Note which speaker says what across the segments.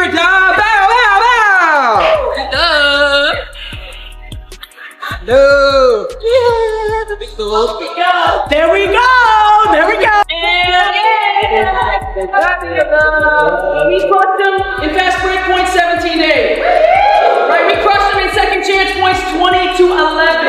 Speaker 1: Fever time. Bow, bow, bow. No.
Speaker 2: There we go. There we go.
Speaker 1: We crushed them in fast break points 17-8. Right, we crushed them in second chance points 20-11.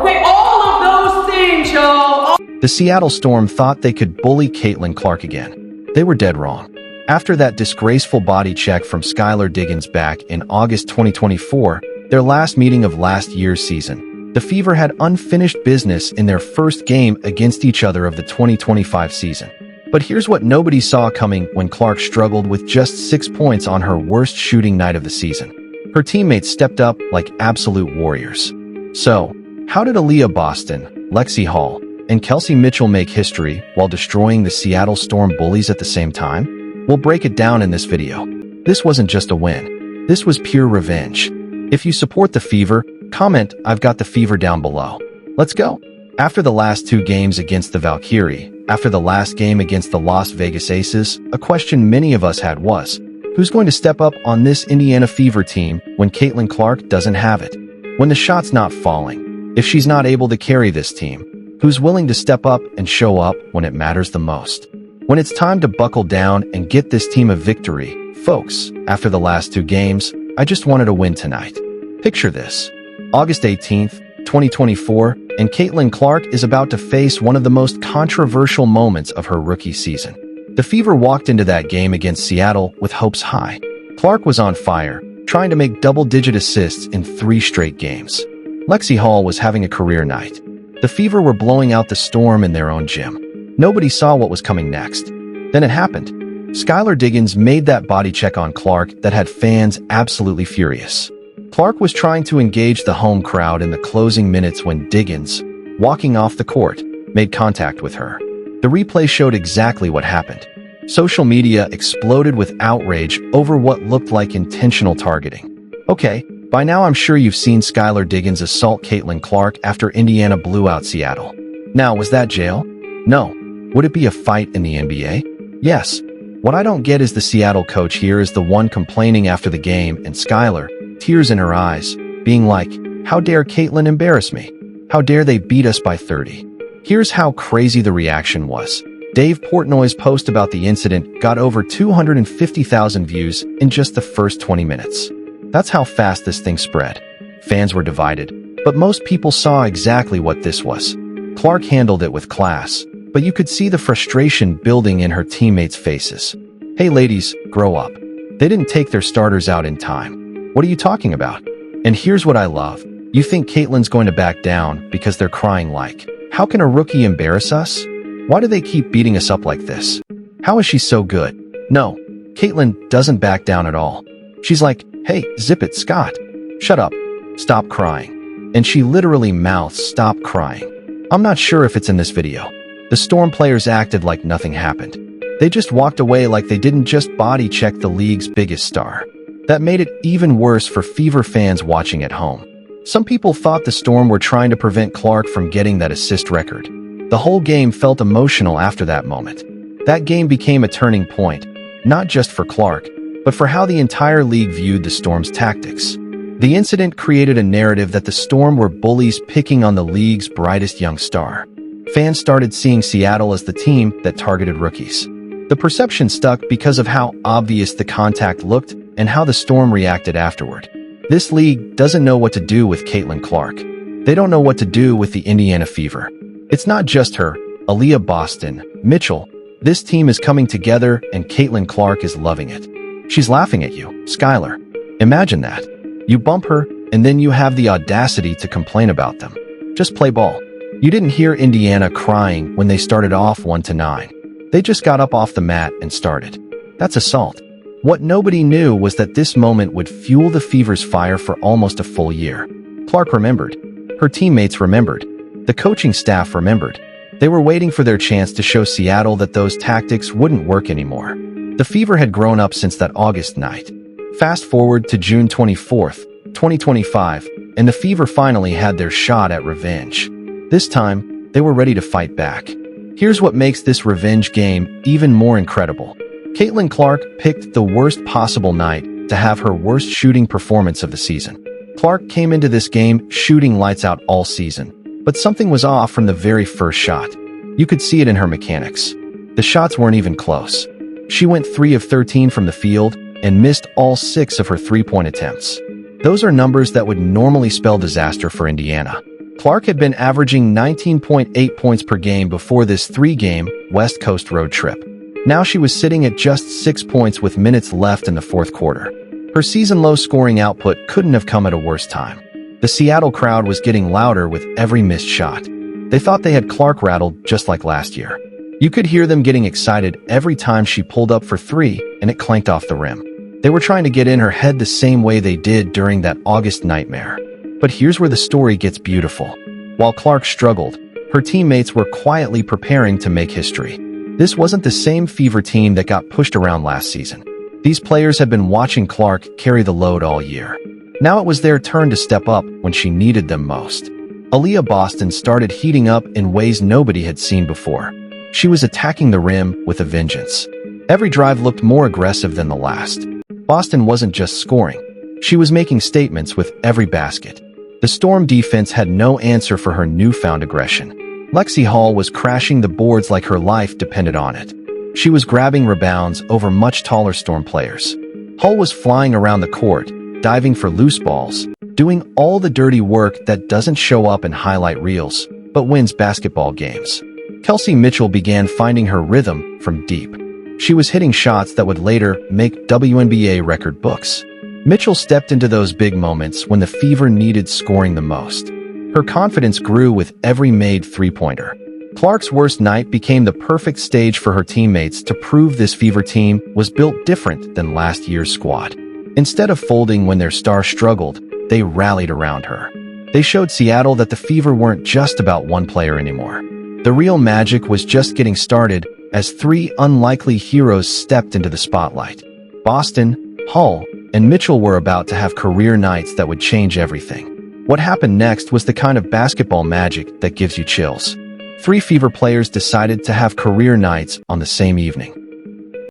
Speaker 1: Okay, all of those things, y'all.
Speaker 3: The Seattle Storm thought they could bully Caitlin Clark again. They were dead wrong. After that disgraceful body check from Skylar Diggins back in August 2024, their last meeting of last year's season, the Fever had unfinished business in their first game against each other of the 2025 season. But here's what nobody saw coming when Clark struggled with just 6 points on her worst shooting night of the season. Her teammates stepped up like absolute warriors. So, how did Aliyah Boston, Lexie Hull, and Kelsey Mitchell make history while destroying the Seattle Storm bullies at the same time? We'll break it down in this video. This wasn't just a win. This was pure revenge. If you support the Fever, comment "I've got the Fever" down below. Let's go. After the last 2 games against the Valkyrie, after the last game against the Las Vegas Aces, a question many of us had was, who's going to step up on this Indiana Fever team when Caitlin Clark doesn't have it? When the shot's not falling, if she's not able to carry this team, who's willing to step up and show up when it matters the most? When it's time to buckle down and get this team a victory, folks, after the last 2 games, I just wanted a win tonight. Picture this. August 18th, 2024, and Caitlin Clark is about to face one of the most controversial moments of her rookie season. The Fever walked into that game against Seattle with hopes high. Clark was on fire, trying to make double-digit assists in 3 straight games. Lexie Hull was having a career night. The Fever were blowing out the Storm in their own gym. Nobody saw what was coming next. Then it happened. Skylar Diggins made that body check on Clark that had fans absolutely furious. Clark was trying to engage the home crowd in the closing minutes when Diggins, walking off the court, made contact with her. The replay showed exactly what happened. Social media exploded with outrage over what looked like intentional targeting. Okay, by now I'm sure you've seen Skylar Diggins assault Caitlin Clark after Indiana blew out Seattle. Now, was that jail? No. Would it be a fight in the NBA? Yes. What I don't get is the Seattle coach here is the one complaining after the game, and Skylar, tears in her eyes, being like, "How dare Caitlin embarrass me? How dare they beat us by 30? Here's how crazy the reaction was. Dave Portnoy's post about the incident got over 250,000 views in just the first 20 minutes. That's how fast this thing spread. Fans were divided, but most people saw exactly what this was. Clark handled it with class, but you could see the frustration building in her teammates' faces. Hey ladies, grow up. They didn't take their starters out in time. What are you talking about? And here's what I love. You think Caitlin's going to back down because they're crying like, how can a rookie embarrass us? Why do they keep beating us up like this? How is she so good? No, Caitlin doesn't back down at all. She's like, hey, zip it, Scott. Shut up. Stop crying. And she literally mouths, stop crying. I'm not sure if it's in this video. The Storm players acted like nothing happened. They just walked away like they didn't just body check the league's biggest star. That made it even worse for Fever fans watching at home. Some people thought the Storm were trying to prevent Clark from getting that assist record. The whole game felt emotional after that moment. That game became a turning point, not just for Clark, but for how the entire league viewed the Storm's tactics. The incident created a narrative that the Storm were bullies picking on the league's brightest young star. Fans started seeing Seattle as the team that targeted rookies. The perception stuck because of how obvious the contact looked and how the Storm reacted afterward. This league doesn't know what to do with Caitlin Clark. They don't know what to do with the Indiana Fever. It's not just her, Aliyah Boston, Mitchell. This team is coming together and Caitlin Clark is loving it. She's laughing at you, Skylar. Imagine that. You bump her, and then you have the audacity to complain about them. Just play ball. You didn't hear Indiana crying when they started off 1-9. They just got up off the mat and started. That's assault. What nobody knew was that this moment would fuel the Fever's fire for almost a full year. Clark remembered. Her teammates remembered. The coaching staff remembered. They were waiting for their chance to show Seattle that those tactics wouldn't work anymore. The Fever had grown up since that August night. Fast forward to June 24th, 2025, and the Fever finally had their shot at revenge. This time, they were ready to fight back. Here's what makes this revenge game even more incredible. Caitlin Clark picked the worst possible night to have her worst shooting performance of the season. Clark came into this game shooting lights out all season, but something was off from the very first shot. You could see it in her mechanics. The shots weren't even close. She went 3 of 13 from the field and missed all 6 of her three-point attempts. Those are numbers that would normally spell disaster for Indiana. Clark had been averaging 19.8 points per game before this 3-game West Coast road trip. Now she was sitting at just 6 points with minutes left in the fourth quarter. Her season-low scoring output couldn't have come at a worse time. The Seattle crowd was getting louder with every missed shot. They thought they had Clark rattled just like last year. You could hear them getting excited every time she pulled up for 3 and it clanked off the rim. They were trying to get in her head the same way they did during that August nightmare. But here's where the story gets beautiful. While Clark struggled, her teammates were quietly preparing to make history. This wasn't the same Fever team that got pushed around last season. These players had been watching Clark carry the load all year. Now it was their turn to step up when she needed them most. Aliyah Boston started heating up in ways nobody had seen before. She was attacking the rim with a vengeance. Every drive looked more aggressive than the last. Boston wasn't just scoring. She was making statements with every basket. The Storm defense had no answer for her newfound aggression. Lexie Hull was crashing the boards like her life depended on it. She was grabbing rebounds over much taller Storm players. Hull was flying around the court, diving for loose balls, doing all the dirty work that doesn't show up in highlight reels, but wins basketball games. Kelsey Mitchell began finding her rhythm from deep. She was hitting shots that would later make WNBA record books. Mitchell stepped into those big moments when the Fever needed scoring the most. Her confidence grew with every made three-pointer. Clark's worst night became the perfect stage for her teammates to prove this Fever team was built different than last year's squad. Instead of folding when their star struggled, they rallied around her. They showed Seattle that the Fever weren't just about one player anymore. The real magic was just getting started as 3 unlikely heroes stepped into the spotlight. Boston, Hull, and Mitchell were about to have career nights that would change everything. What happened next was the kind of basketball magic that gives you chills. 3 Fever players decided to have career nights on the same evening.